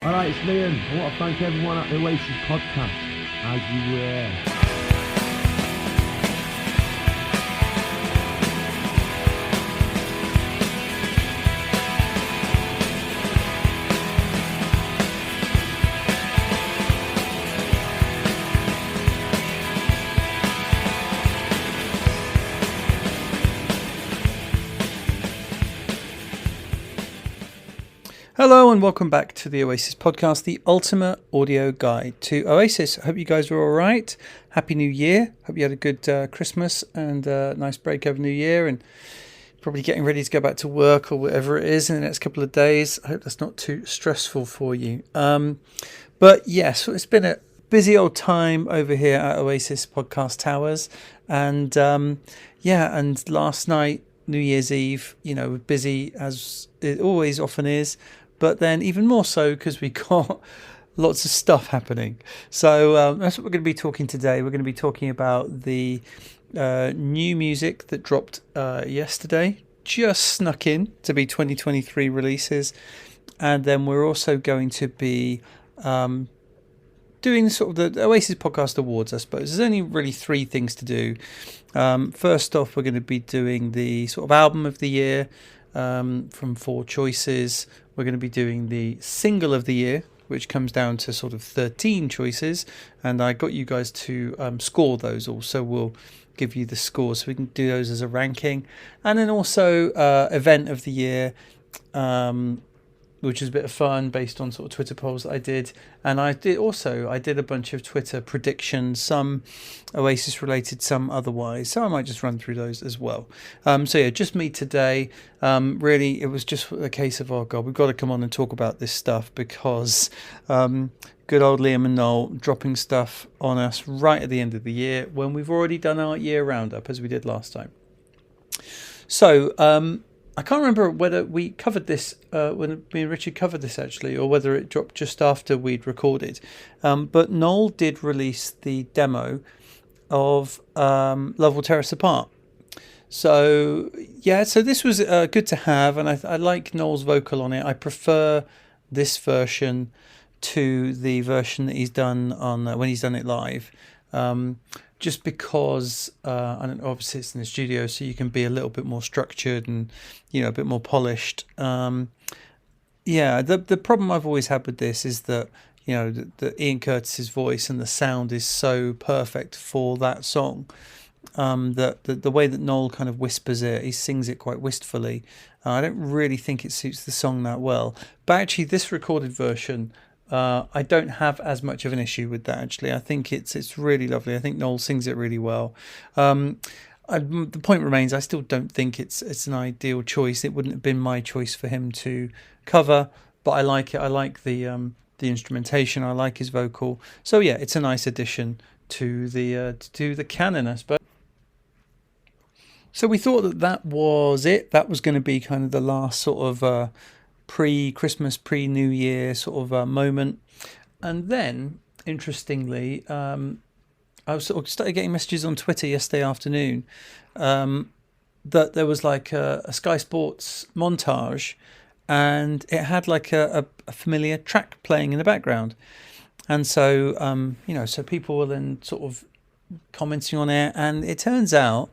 Alright, it's Liam. I want to thank everyone at the Oasis Podcast, as you were. Hello and welcome back to the Oasis Podcast, the ultimate audio guide to Oasis. I hope you guys are all right. Happy New Year. Hope you had a good Christmas and a nice break over New Year, and probably getting ready to go back to work or whatever it is in the next couple of days. I hope that's not too stressful for you. But yes, it's been a busy old time over here at Oasis Podcast Towers. And and last night, New Year's Eve, busy as it always often is. But then even more so because we got lots of stuff happening. So that's what we're going to be talking today. We're going to be talking about the new music that dropped yesterday, just snuck in to be 2023 releases. And then we're also going to be doing sort of the Oasis Podcast Awards, I suppose. There's only really three things to do. First off, we're going to be doing the sort of album of the year from four choices. We're going to be doing the single of the year, which comes down to sort of 13 choices. And I got you guys to score those all. So we'll give you the scores so we can do those as a ranking. And then also event of the year, which is a bit of fun based on sort of Twitter polls that I did. And I did a bunch of Twitter predictions, some Oasis related, some otherwise. So I might just run through those as well. Just me today. Really, it was just a case of, oh God, we've got to come on and talk about this stuff because good old Liam and Noel dropping stuff on us right at the end of the year when we've already done our year roundup as we did last time. So, I can't remember whether we covered this when me and Richard covered this actually, or whether it dropped just after we'd recorded. But Noel did release the demo of Love Will Tear Us Apart. So this was good to have, and I like Noel's vocal on it. I prefer this version to the version that he's done on when he's done it live. Just because, I don't know, obviously it's in the studio, so you can be a little bit more structured and, a bit more polished. The problem I've always had with this is that, the Ian Curtis's voice and the sound is so perfect for that song. That the way that Noel kind of whispers it, he sings it quite wistfully. I don't really think it suits the song that well. But actually, this recorded version, I don't have as much of an issue with that, actually. I think it's really lovely. I think Noel sings it really well. The point remains, I still don't think it's an ideal choice. It wouldn't have been my choice for him to cover, but I like it. I like the instrumentation. I like his vocal. So yeah, it's a nice addition to the canon, I suppose. So we thought that was it. That was going to be kind of the last sort of pre-Christmas, pre-New Year sort of moment. And then, interestingly, I sort of started getting messages on Twitter yesterday afternoon that there was like a Sky Sports montage, and it had like a familiar track playing in the background. And so, so people were then sort of commenting on it, and it turns out,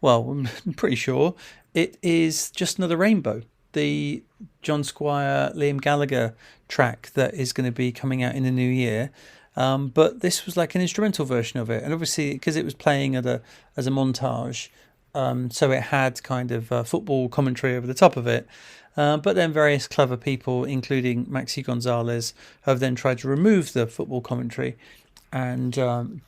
well, I'm pretty sure, it is Just Another Rainbow, the John Squire, Liam Gallagher track that is going to be coming out in the new year. But this was like an instrumental version of it. And obviously, because it was playing as a montage, so it had kind of football commentary over the top of it. But then various clever people, including Maxi Gonzalez, have then tried to remove the football commentary and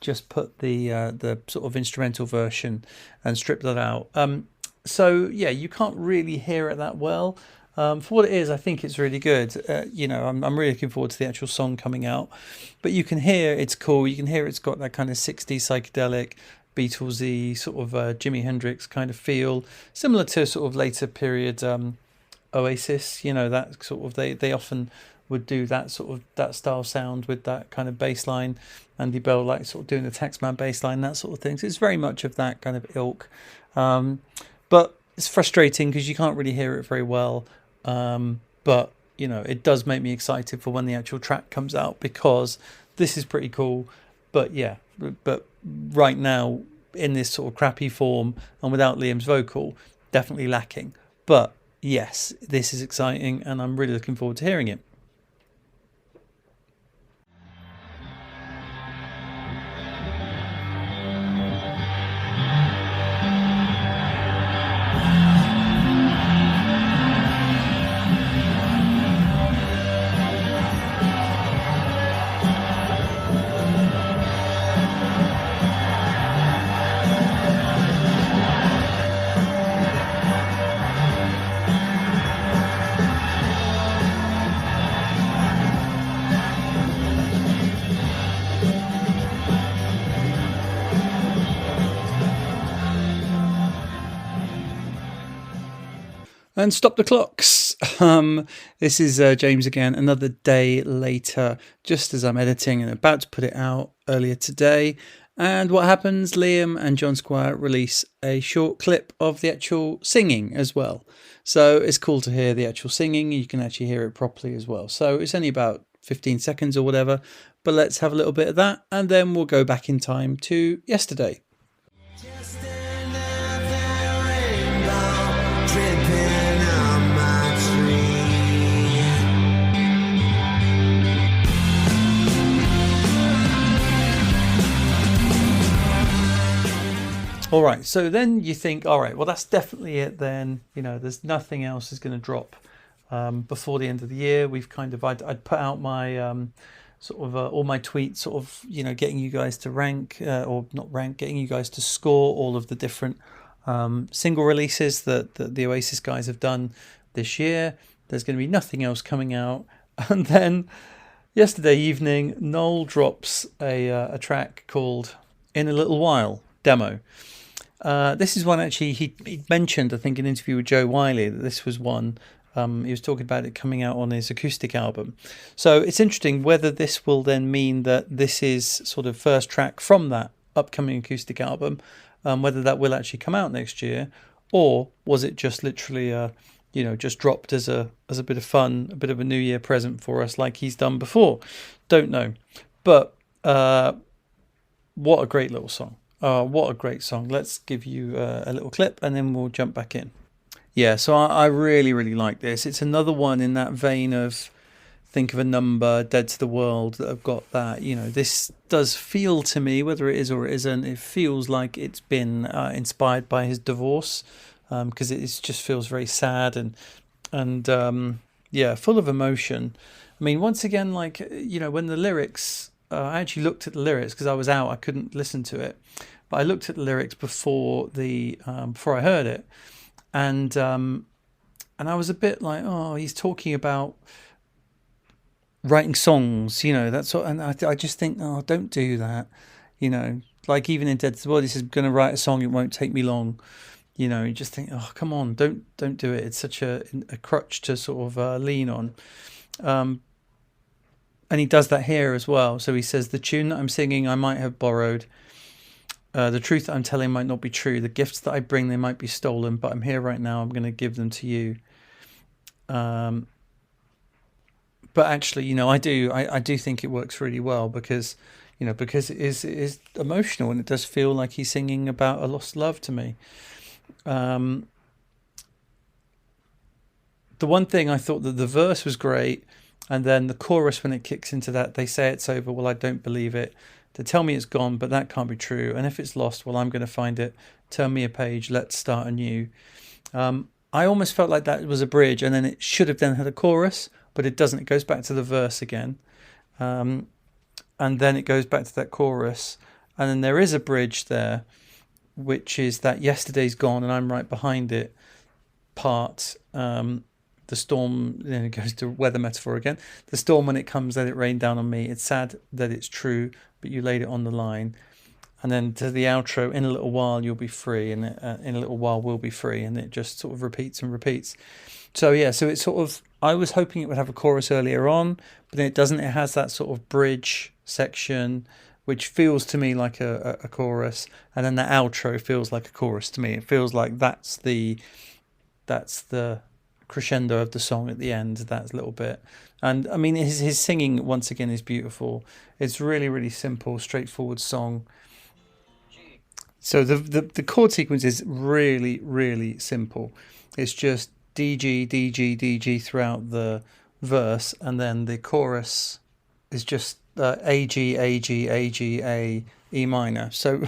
just put the sort of instrumental version and strip that out. You can't really hear it that well. For what it is, I think it's really good. I'm really looking forward to the actual song coming out. But you can hear it's cool. You can hear it's got that kind of 60s psychedelic, Beatlesy, sort of Jimi Hendrix kind of feel, similar to sort of later period Oasis. That sort of they often would do that sort of that style sound with that kind of bass line. Andy Bell like sort of doing the Taxman bass line, that sort of thing. So it's very much of that kind of ilk. But it's frustrating because you can't really hear it very well. But it does make me excited for when the actual track comes out, because this is pretty cool. But right now, in this sort of crappy form and without Liam's vocal, definitely lacking. But yes, this is exciting, and I'm really looking forward to hearing it. And stop the clocks. This is James again, another day later, just as I'm editing and about to put it out earlier today. And what happens? Liam and John Squire release a short clip of the actual singing as well. So it's cool to hear the actual singing. You can actually hear it properly as well. So it's only about 15 seconds or whatever. But let's have a little bit of that, and then we'll go back in time to yesterday. All right, so then you think, all right, well, that's definitely it then. There's nothing else is going to drop before the end of the year. We've I'd put out my all my tweets, getting you guys to rank, or not rank, getting you guys to score all of the different single releases that the Oasis guys have done this year. There's going to be nothing else coming out. And then yesterday evening, Noel drops a track called In a Little While demo. This is one actually he mentioned, I think, in an interview with Joe Wiley, that this was one. He was talking about it coming out on his acoustic album. So it's interesting whether this will then mean that this is sort of first track from that upcoming acoustic album, whether that will actually come out next year, or was it just literally just dropped as a bit of fun, a bit of a New Year present for us, like he's done before. Don't know, but what a great little song. What a great song. Let's give you a little clip and then we'll jump back in. Yeah, so I really, really like this. It's another one in that vein of Think of a Number, Dead to the World, that have got that. This does feel to me, whether it is or it isn't, it feels like it's been inspired by his divorce, because it just feels very sad and full of emotion. I mean, once again, when the lyrics... I actually looked at the lyrics because I was out. I couldn't listen to it, but I looked at the lyrics before I heard it, and I was a bit like, oh, he's talking about writing songs, that's what. And I just think, oh, don't do that, Like even in Dead to the World, he says, "I'm going to write a song. It won't take me long." You just think, oh, come on, don't do it. It's such a crutch to sort of lean on. And he does that here as well. So he says, the tune that I'm singing I might have borrowed. The truth that I'm telling might not be true. The gifts that I bring, they might be stolen. But I'm here right now. I'm going to give them to you. But actually, I do think it works really well because it is emotional, and it does feel like he's singing about a lost love to me. The one thing I thought that the verse was great. And then the chorus, when it kicks into that, they say it's over. Well, I don't believe it. They tell me it's gone, but that can't be true. And if it's lost, well, I'm going to find it. Turn me a page. Let's start anew. I almost felt like that was a bridge, and then it should have then had a chorus, but it doesn't. It goes back to the verse again. And then it goes back to that chorus. And then there is a bridge there, which is that yesterday's gone and I'm right behind it part. The storm, then it goes to weather metaphor again. The storm, when it comes, let it rain down on me. It's sad that it's true, but you laid it on the line. And then to the outro, in a little while you'll be free, and in a little while we'll be free, and it just sort of repeats and repeats. So yeah, so it's sort of, I was hoping it would have a chorus earlier on, but then it doesn't. It has that sort of bridge section, which feels to me like a chorus, and then the outro feels like a chorus to me. It feels like that's the crescendo of the song at the end, that little bit. And I mean, his singing once again is beautiful. It's really, really simple, straightforward song. So the chord sequence is really, really simple. It's just D G D G D G throughout the verse, and then the chorus is just A G A G A G A E minor. So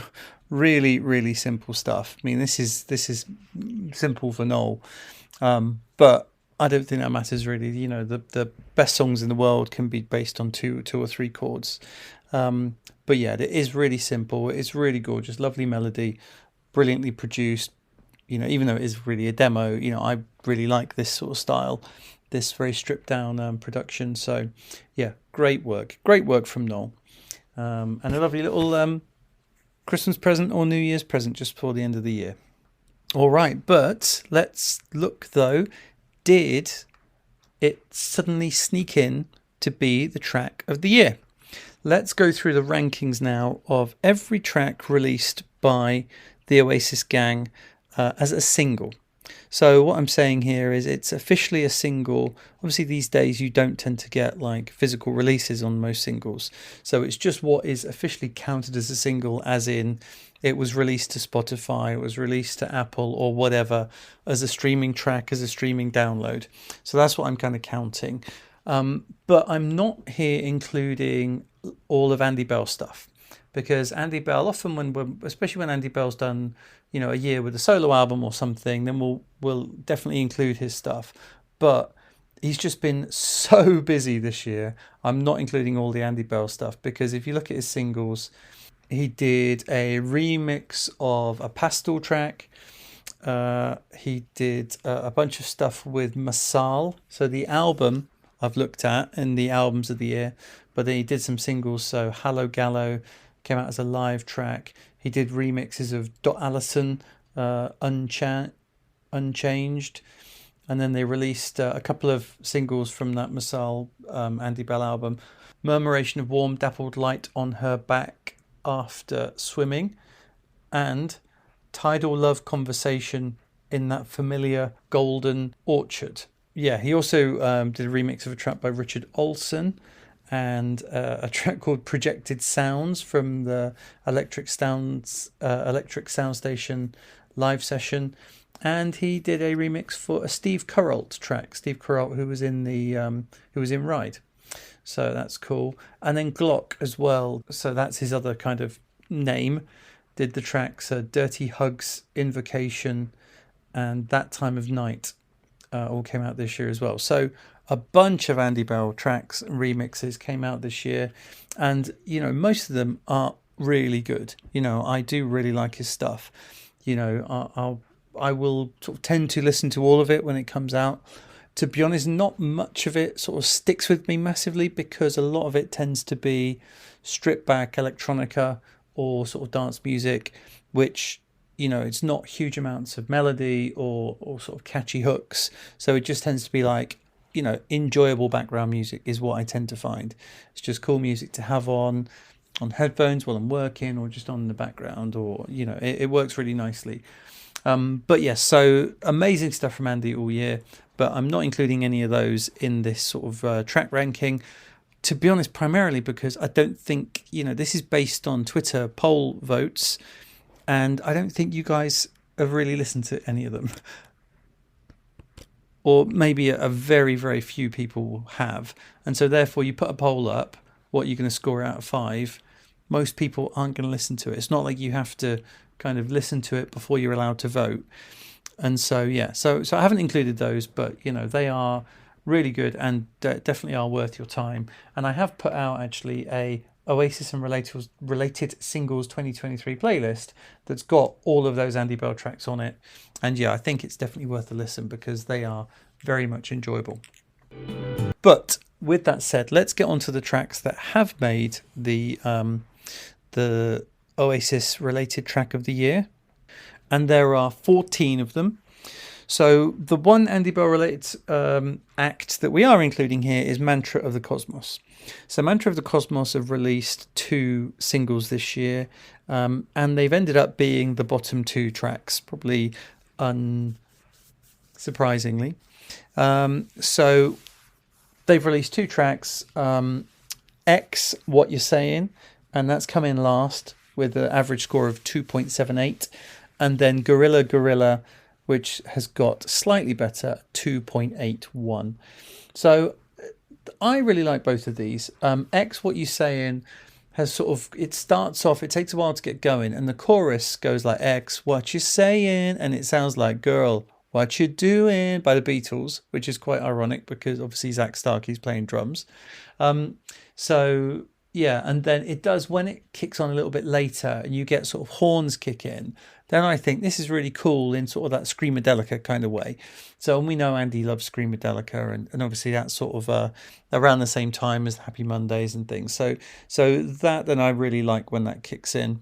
really, really simple stuff. I mean, this is simple for Noel, but I don't think that matters really. You know, the best songs in the world can be based on two or three chords. But yeah, it is really simple. It's really gorgeous, lovely melody, brilliantly produced. You know, even though it is really a demo, you know, I really like this sort of style, this very stripped down production. So yeah, great work from Noel, and a lovely little Christmas present or New Year's present just before the end of the year. All right, but let's look though. Did it suddenly sneak in to be the track of the year? Let's go through the rankings now of every track released by the Oasis gang as a single. So what I'm saying here is it's officially a single. Obviously these days you don't tend to get like physical releases on most singles. So it's just what is officially counted as a single, as in it was released to Spotify, it was released to Apple or whatever as a streaming track, as a streaming download. So that's what I'm kind of counting. But I'm not here including all of Andy Bell's stuff, because Andy Bell, often especially when Andy Bell's done, you know, a year with a solo album or something, then we'll definitely include his stuff. But he's just been so busy this year. I'm not including all the Andy Bell stuff, because if you look at his singles, he did a remix of a Pastel track. He did a bunch of stuff with Masal. So the album I've looked at in the albums of the year, but then he did some singles. So Hallow Gallow came out as a live track. He did remixes of Dot Allison, Unchanged, and then they released a couple of singles from that Masal Andy Bell album. Murmuration of Warm Dappled Light on Her Back After Swimming, and Tidal Love Conversation in That Familiar Golden Orchard. Yeah, he also did a remix of a track by Richard Olson, and a track called Projected Sounds from the Electric Sound Station live session. And he did a remix for a Steve Curralt track. Steve Curralt, who was in Ride. So that's cool. And then Glock as well. So that's his other kind of name. Did the tracks Dirty Hugs, Invocation, and That Time of Night. All came out this year as well. So a bunch of Andy Bell tracks and remixes came out this year. And, you know, most of them are really good. You know, I do really like his stuff. You know, I will sort of tend to listen to all of it when it comes out. To be honest, not much of it sort of sticks with me massively, because a lot of it tends to be stripped back electronica or sort of dance music, which, you know, it's not huge amounts of melody or sort of catchy hooks. So it just tends to be like, you know, enjoyable background music is what I tend to find. It's just cool music to have on headphones while I'm working, or just on in the background, or, you know, it works really nicely. But yes, so amazing stuff from Andy all year, but I'm not including any of those in this sort of track ranking, to be honest, primarily because I don't think, you know, this is based on Twitter poll votes, and I don't think you guys have really listened to any of them. Or maybe a very, very few people have. And so therefore you put a poll up, what you're going to score out of 5. Most people aren't going to listen to it. It's not like you have to kind of listen to it before you're allowed to vote. And so, yeah, so I haven't included those, but, you know, they are really good and definitely are worth your time. And I have put out actually a Oasis and related singles 2023 playlist that's got all of those Andy Bell tracks on it. And yeah, I think it's definitely worth a listen, because they are very much enjoyable. But with that said, let's get on to the tracks that have made the Oasis related track of the year. And there are 14 of them. So the one Andy Bell related act that we are including here is Mantra of the Cosmos. So Mantra of the Cosmos have released 2 singles this year, and they've ended up being the bottom 2 tracks, probably unsurprisingly. So they've released 2 tracks. X, What You're Saying, and that's come in last with an average score of 2.78. And then Gorilla Gorilla, which has got slightly better, 2.81. So I really like both of these. X, What You Saying has sort of, it starts off, it takes a while to get going, and the chorus goes like, X, what you saying? And it sounds like Girl, What You Doing by the Beatles, which is quite ironic because obviously Zach Starkey's playing drums. So yeah, and then it does, when it kicks on a little bit later and you get sort of horns kick in, then I think this is really cool in sort of that Screamadelica kind of way. So, and we know Andy loves Screamadelica, and obviously that's sort of around the same time as Happy Mondays and things. So that then I really like when that kicks in.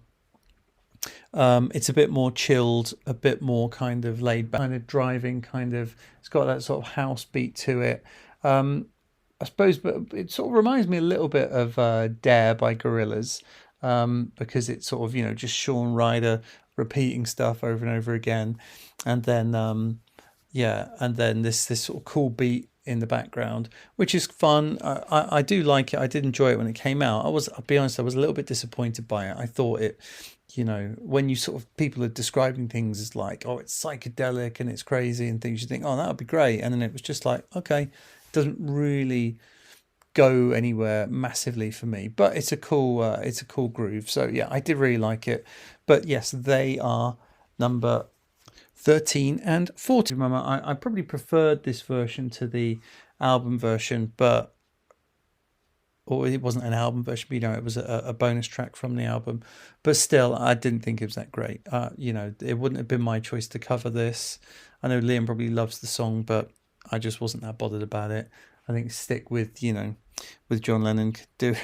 It's a bit more chilled, a bit more kind of laid back, kind of driving, kind of, it's got that sort of house beat to it. I suppose, but it sort of reminds me a little bit of Dare by Gorillaz, because it's sort of, just Shaun Ryder repeating stuff over and over again, and then and then this sort of cool beat in the background, which is fun. I do like it. I did enjoy it when it came out. I'll be honest, I was a little bit disappointed by it. I thought it, when you sort of, people are describing things as like, oh, it's psychedelic and it's crazy and things, you think, oh, that would be great, and then it was just like, okay, it doesn't really go anywhere massively for me, but it's a cool groove. So yeah, I did really like it. But yes, they are number 13 and 14. Remember, I probably preferred this version to the album version, or it wasn't an album version, but it was a bonus track from the album. But still, I didn't think it was that great. It wouldn't have been my choice to cover this. I know Liam probably loves the song, but I just wasn't that bothered about it. I think stick with, with John Lennon, do,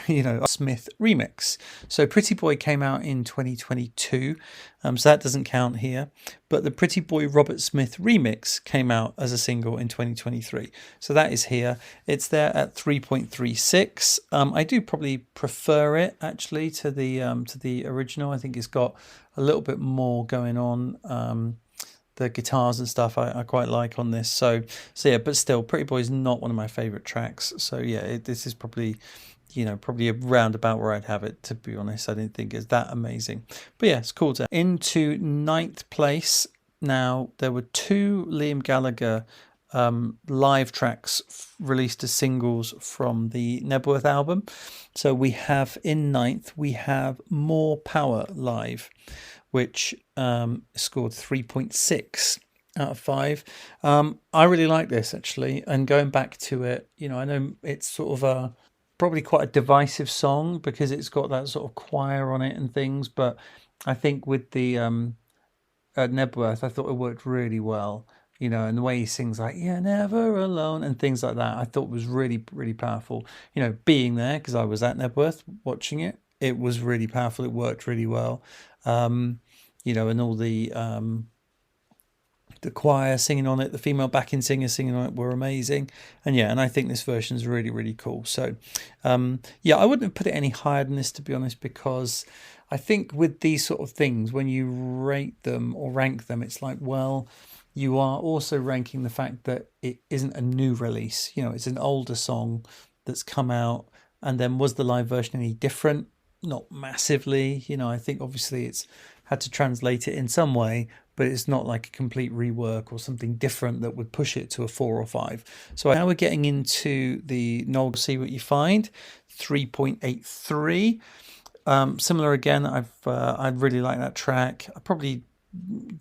Smith remix. So Pretty Boy came out in 2022, so that doesn't count here. But the Pretty Boy Robert Smith remix came out as a single in 2023. So that is here. It's there at 3.36. I do probably prefer it actually to the original. I think it's got a little bit more going on. The guitars and stuff I quite like on this. So yeah, but still, Pretty Boy is not one of my favourite tracks. So yeah, this is probably, probably around about where I'd have it, to be honest. I didn't think it's that amazing. But yeah, it's cool. Into 9th place. Now, there were 2 Liam Gallagher live tracks released as singles from the Nebworth album. So we have in 9th, we have More Power live, which scored 3.6 out of 5. I really like this actually, and going back to it, I know it's sort of probably quite a divisive song because it's got that sort of choir on it and things, but I think with the Nebworth, I thought it worked really well, and the way he sings like, "You're never alone" and things like that, I thought was really, really powerful. Being there, because I was at Nebworth watching it, it was really powerful. It worked really well. And all the choir singing on it, the female backing singers singing on it were amazing. And I think this version is really, really cool. So, I wouldn't have put it any higher than this, to be honest, because I think with these sort of things, when you rate them or rank them, it's like, well, you are also ranking the fact that it isn't a new release. It's an older song that's come out. And then was the live version any different? Not massively. I think obviously it's had to translate it in some way, but it's not like a complete rework or something different that would push it to a 4 or 5. So now we're getting into the Noel, See What You Find, 3.83. Similar again, I really like that track. I probably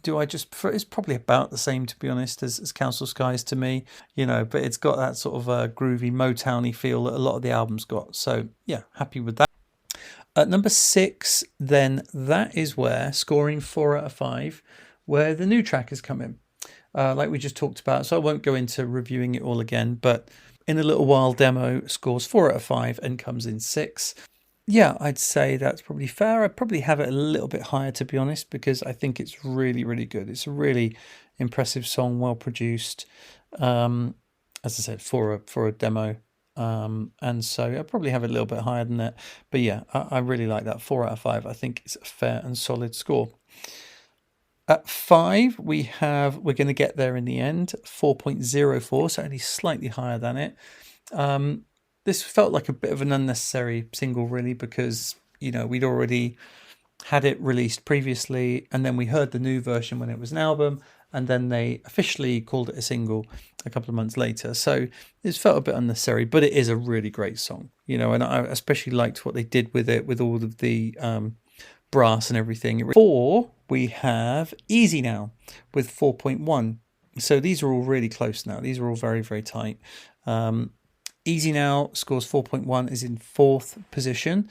do. I just prefer, it's probably about the same, to be honest, as Council Skies to me, but it's got that sort of a groovy Motowny feel that a lot of the album's got. So yeah, happy with that. At number 6, then that is where, scoring 4 out of 5, where the new track has come in, like we just talked about. So I won't go into reviewing it all again, but In a Little While demo scores 4 out of 5 and comes in 6. Yeah, I'd say that's probably fair. I'd probably have it a little bit higher, to be honest, because I think it's really, really good. It's a really impressive song, well produced. As I said, for a demo. And so I probably have it a little bit higher than that. But yeah, I really like that. 4 out of 5. I think it's a fair and solid score. At 5, we're going to get there in the end, 4.04, so only slightly higher than it. This felt like a bit of an unnecessary single, really, because, we'd already had it released previously, and then we heard the new version when it was an album, and then they officially called it a single a couple of months later. So it felt a bit unnecessary, but it is a really great song, and I especially liked what they did with it, with all of the brass and everything. 4, we have Easy Now with 4.1. So these are all really close now. These are all very, very tight. Easy Now scores 4.1, is in 4th position.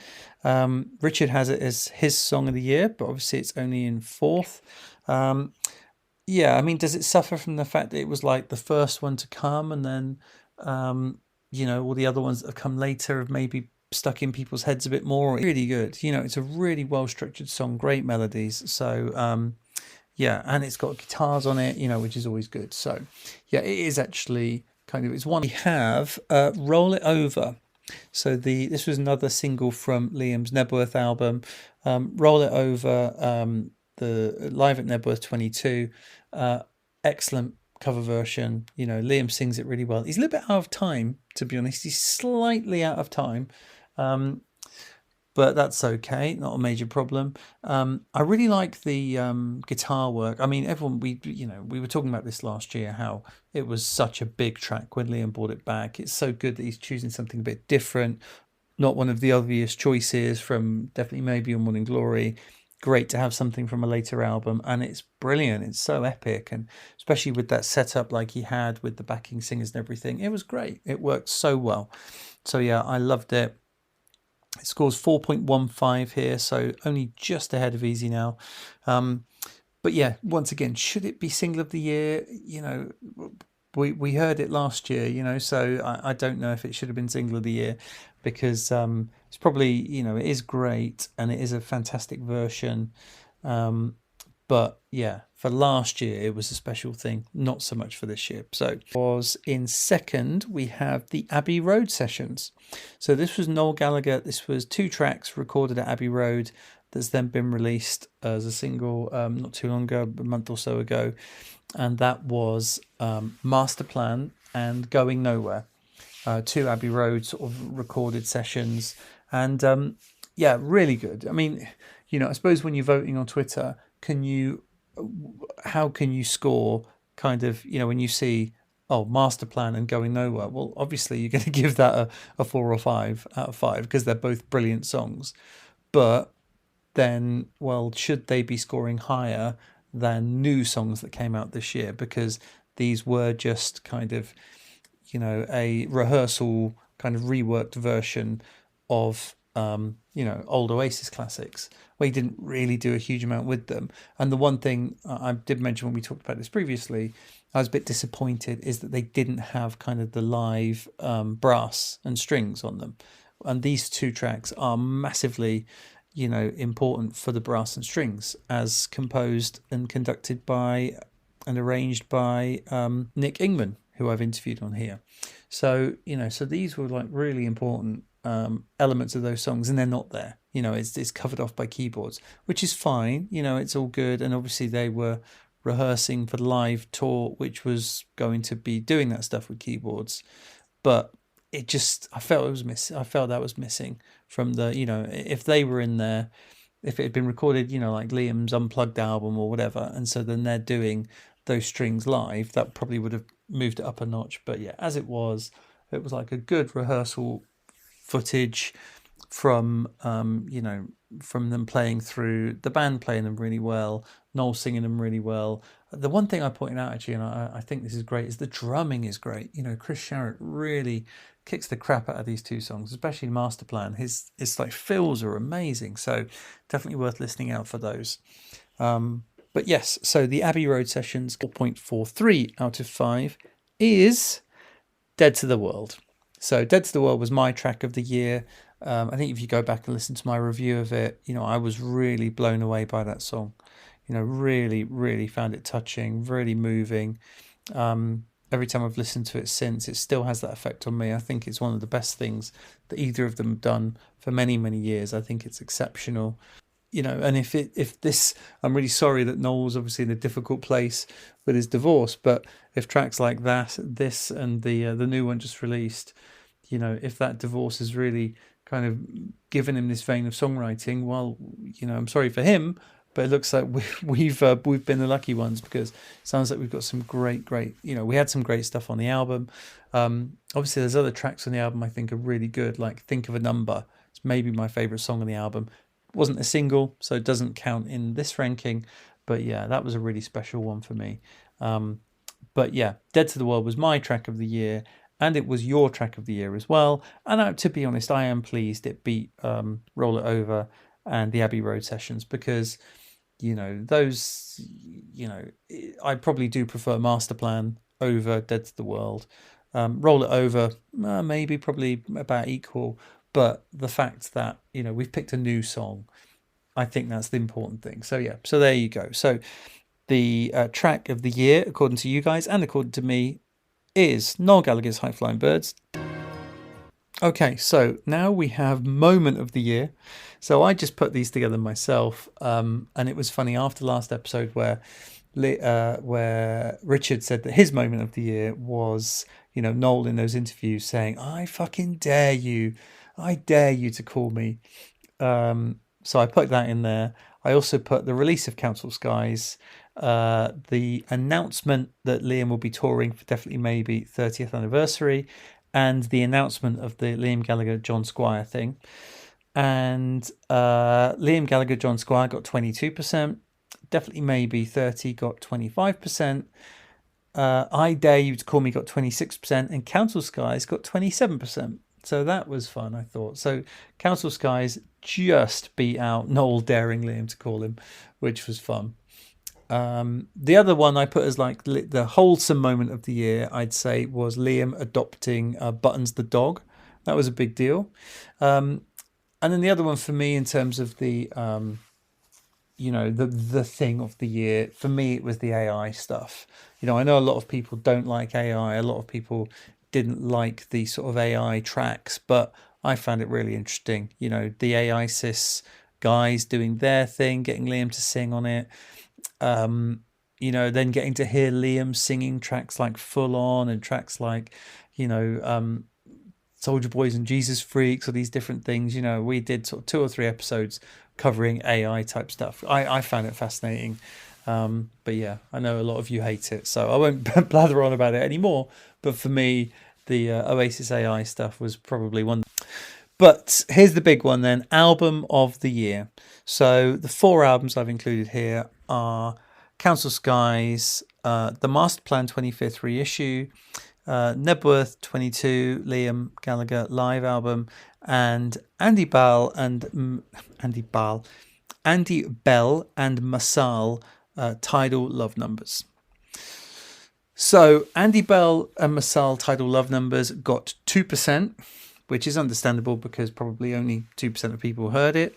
Richard has it as his song of the year, but obviously it's only in 4th. Yeah, I mean, does it suffer from the fact that it was like the first one to come, and then, all the other ones that have come later have maybe stuck in people's heads a bit more? Really good. It's a really well-structured song, great melodies. So, yeah, and it's got guitars on it, which is always good. So, yeah, it is actually it's one. We have Roll It Over. So this was another single from Liam's Nebworth album. Roll It Over, the live at Nebworth 22. Excellent cover version. Liam sings it really well. He's a little bit out of time, to be honest. He's slightly out of time. But that's okay, not a major problem. I really like the guitar work. I mean, everyone, we were talking about this last year, how it was such a big track when Liam brought it back. It's so good that he's choosing something a bit different, not one of the obvious choices from definitely Maybe Your Morning Glory. Great to have something from a later album, and it's brilliant. It's so epic, and especially with that setup like he had with the backing singers and everything, it was great. It worked so well. So yeah, I loved it. It scores 4.15 here, so only just ahead of Easy Now. But yeah, once again, should it be single of the year? We heard it last year, so I don't know if it should have been single of the year, because it's probably, it is great and it is a fantastic version. But yeah, for last year, it was a special thing, not so much for this year. So was in 2nd, we have the Abbey Road sessions. So this was Noel Gallagher. This was 2 tracks recorded at Abbey Road that's then been released as a single not too long ago, a month or so ago. And that was Master Plan and Going Nowhere. 2 Abbey Road sort of recorded sessions. And yeah, really good. I mean, I suppose when you're voting on Twitter, how can you score kind of, when you see, Master Plan and Going Nowhere? Well, obviously you're going to give that a 4 or 5 out of 5 because they're both brilliant songs. But then, well, should they be scoring higher than new songs that came out this year? Because these were just kind of, a rehearsal kind of reworked version of old Oasis classics, where he didn't really do a huge amount with them. And the one thing I did mention when we talked about this previously, I was a bit disappointed, is that they didn't have kind of the live brass and strings on them. And these 2 tracks are massively, important for the brass and strings, as composed and conducted by and arranged by Nick Ingman, who I've interviewed on here. So, so these were like really important elements of those songs, and they're not there. It's covered off by keyboards, which is fine. It's all good. And obviously they were rehearsing for the live tour, which was going to be doing that stuff with keyboards. But I felt that was missing from the, if they were in there, if it had been recorded, like Liam's Unplugged album or whatever, and so then they're doing those strings live, that probably would have moved it up a notch. But yeah, as it was like a good rehearsal footage from from them playing through, the band playing them really well, Noel singing them really well. The one thing I pointed out, actually, and I think this is great, is the drumming is great. Chris Sharrett really kicks the crap out of these 2 songs, especially Master Plan. His like fills are amazing, so definitely worth listening out for those. But yes, so the Abbey Road sessions, 4.43 out of 5 is Dead to the World. So Dead to the World was my track of the year. I think if you go back and listen to my review of it, I was really blown away by that song. Really, really found it touching, really moving. Every time I've listened to it since, it still has that effect on me. I think it's one of the best things that either of them have done for many, many years. I think it's exceptional. and if this, I'm really sorry that Noel's obviously in a difficult place with his divorce, but if tracks like this and the new one just released, if that divorce has really kind of given him this vein of songwriting, well, I'm sorry for him, but it looks like we've been the lucky ones, because it sounds like we've got some great, we had some great stuff on the album. Obviously there's other tracks on the album I think are really good, like Think of a Number. It's maybe my favorite song on the album. It wasn't a single, so it doesn't count in this ranking, but yeah, that was a really special one for me. But yeah, Dead to the World was my track of the year, and it was your track of the year as well. And to be honest, I am pleased it beat Roll It Over and the Abbey Road Sessions, because those, I probably do prefer Master Plan over Dead to the World. Roll It Over, maybe probably about equal, but the fact that we've picked a new song, I think that's the important thing. So yeah, so there you go. So the track of the year, according to you guys and according to me, is Noel Gallagher's High Flying Birds. Okay, so now we have moment of the year. So I just put these together myself, and it was funny after last episode where Richard said that his moment of the year was, Noel in those interviews saying, "I fucking dare you to call me." So I put that in there. I also put the release of Council Skies, the announcement that Liam will be touring for Definitely Maybe 30th anniversary, and the announcement of the Liam Gallagher John Squire thing. And Liam Gallagher John Squire got 22%, Definitely Maybe 30 got 25%, I Dare You to Call Me got 26%, and Council Skies got 27%. So that was fun, I thought. So Council Skies just beat out Noel daring Liam to call him, which was fun. The other one I put as like the wholesome moment of the year, I'd say, was Liam adopting Buttons the dog. That was a big deal. And then the other one for me, in terms of the the thing of the year, for me it was the AI stuff. I know a lot of people don't like AI. A lot of people didn't like the sort of AI tracks, but I found it really interesting. The AISIS guys doing their thing, getting Liam to sing on it. Then getting to hear Liam singing tracks like Full On and tracks like, Soldier Boys and Jesus Freaks, or these different things. We did sort of 2 or 3 episodes covering AI type stuff. I found it fascinating. But yeah, I know a lot of you hate it, so I won't blather on about it anymore. But for me, the Oasis AI stuff was probably one. But here's the big one then, album of the year. So the 4 albums I've included here are Council Skies, the Master Plan 25th reissue, Nebworth 22, Liam Gallagher live album, and Andy Bell and Masal Tidal Love Numbers. So Andy Bell and Masal Tidal Love Numbers got 2%, which is understandable because probably only 2% of people heard it.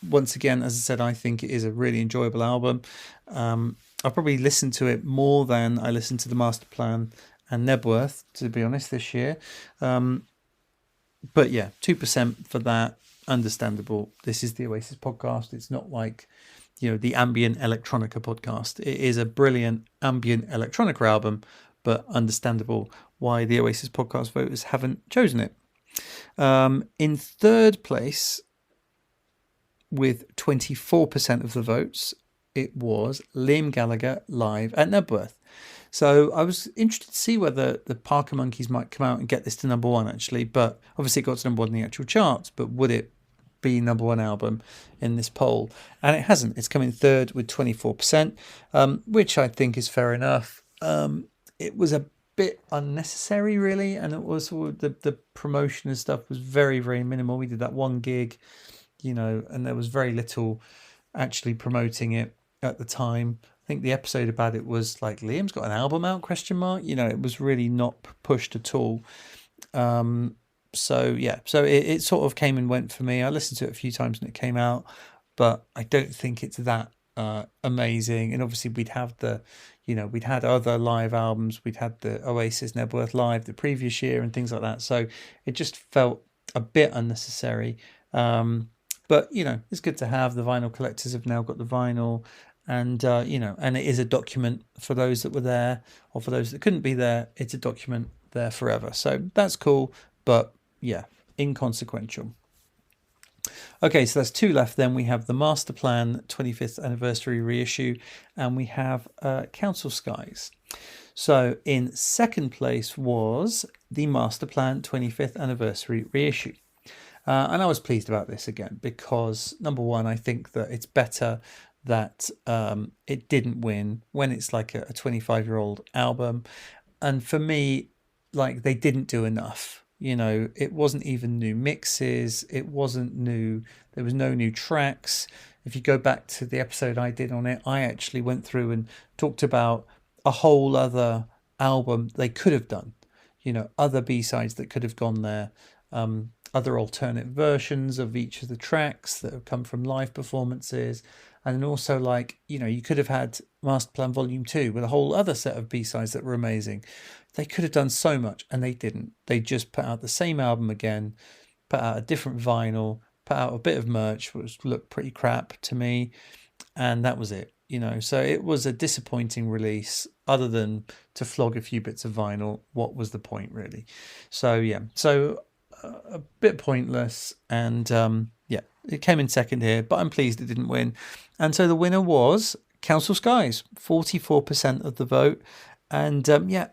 Once again, as I said, I think it is a really enjoyable album. I'll probably listen to it more than I listened to the Master Plan and Nebworth, to be honest, this year. But yeah, 2% for that, understandable. This is the Oasis podcast. It's not like, the ambient electronica podcast. It is a brilliant ambient electronica album, but understandable why the Oasis podcast voters haven't chosen it. In third place, with 24% of the votes, it was Liam Gallagher live at Nebworth. So I was interested to see whether the Parker Monkeys might come out and get this to number 1, actually. But obviously it got to number 1 in the actual charts. But would it be number 1 album in this poll? And it hasn't. It's come in third with 24%, which I think is fair enough. It was a bit unnecessary, really. And it was the promotion and stuff was very, very minimal. We did that 1 gig, and there was very little actually promoting it at the time. I think the episode about it was like, Liam's got an album out, ? It was really not pushed at all. So it sort of came and went for me. I listened to it a few times when it came out, but I don't think it's that amazing. And obviously we'd had other live albums. We'd had the Oasis Nebworth live the previous year and things like that. So it just felt a bit unnecessary. But, it's good to have. The vinyl collectors have now got the vinyl. And, and it is a document for those that were there, or for those that couldn't be there. It's a document there forever. So that's cool. But yeah, inconsequential. Okay, so that's 2 left. Then we have the Master Plan 25th Anniversary reissue, and we have Council Skies. So in second place was the Master Plan 25th Anniversary reissue. And I was pleased about this again because, number one, I think that it's better that it didn't win when it's like a 25-year-old album. And for me, like, they didn't do enough. It wasn't even new mixes. It wasn't new. There was no new tracks. If you go back to the episode I did on it, I actually went through and talked about a whole other album they could have done. Other B-sides that could have gone there. Other alternate versions of each of the tracks that have come from live performances. And also, like, you could have had Master Plan Volume 2 with a whole other set of B-sides that were amazing. They could have done so much, and they didn't. They just put out the same album again, put out a different vinyl, put out a bit of merch, which looked pretty crap to me, and that was it. So it was a disappointing release. Other than to flog a few bits of vinyl, what was the point, really? So yeah, a bit pointless, and it came in second here, but I'm pleased it didn't win. And so the winner was Council Skies, 44% of the vote. And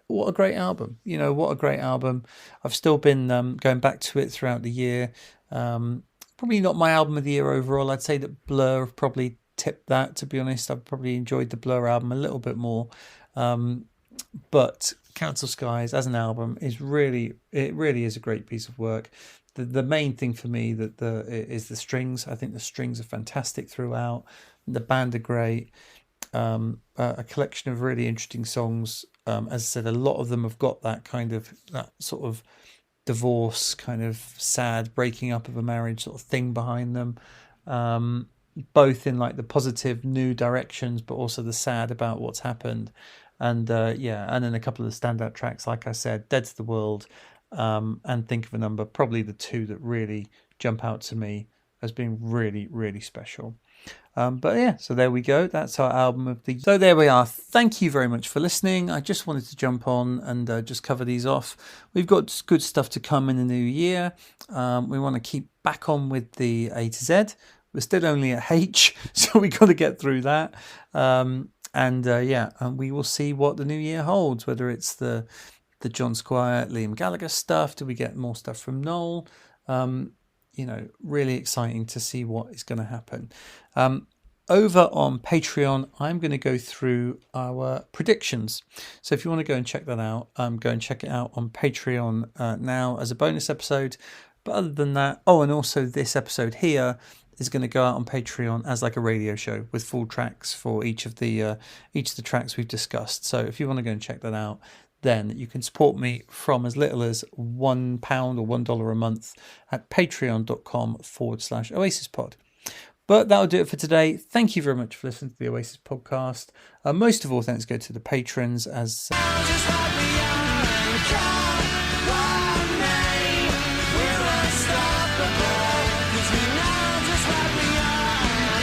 what a great album. What a great album. I've still been going back to it throughout the year. Probably not my album of the year overall. I'd say that Blur have probably tipped that, to be honest. I've probably enjoyed the Blur album a little bit more. But Council Skies as an album it really is a great piece of work. The main thing for me is the strings. I think the strings are fantastic throughout. The band are great. A collection of really interesting songs. As I said, a lot of them have got that sort of divorce, kind of sad breaking up of a marriage sort of thing behind them. Both in like the positive new directions, but also the sad about what's happened. And and then a couple of the standout tracks, like I said, Dead to the World and Think of a Number, probably the two that really jump out to me as being really, really special. So there we go. That's our album of the year. So there we are. Thank you very much for listening. I just wanted to jump on and just cover these off. We've got good stuff to come in the new year. We want to keep back on with the A to Z. We're still only at H, so we've got to get through that. And we will see what the new year holds, whether it's the John Squire, Liam Gallagher stuff. Do we get more stuff from Noel? Really exciting to see what is going to happen. Over on Patreon, I'm going to go through our predictions. So if you want to go and check that out, go and check it out on Patreon now as a bonus episode. But other than that, and also this episode here is going to go out on Patreon as like a radio show with full tracks for each of the tracks we've discussed. So if you want to go and check that out, then you can support me from as little as £1 or $1 a month at patreon.com/OasisPod. But that'll do it for today. Thank you very much for listening to the Oasis podcast. Most of all, thanks go to the patrons as